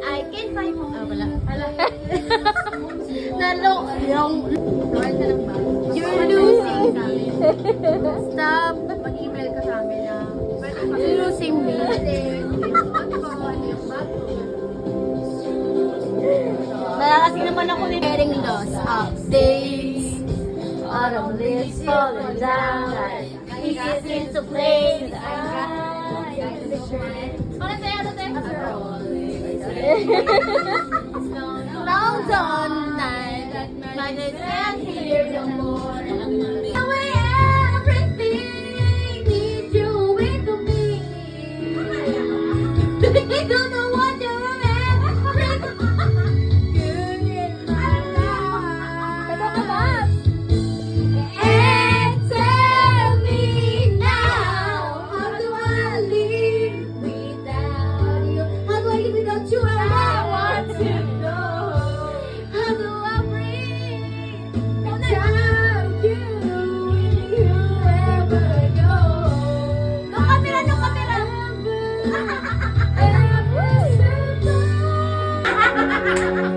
I can find mo. Wala. Nalo. You're losing. Stop. Mag-email ka sa amin na. You're losing me. Kasi naman ako din getting lost updates. Autumn leaves falling down like pieces into place. Long dawn night, but it's not here no more. Away everything, need you with me. I don't know what you're No camera!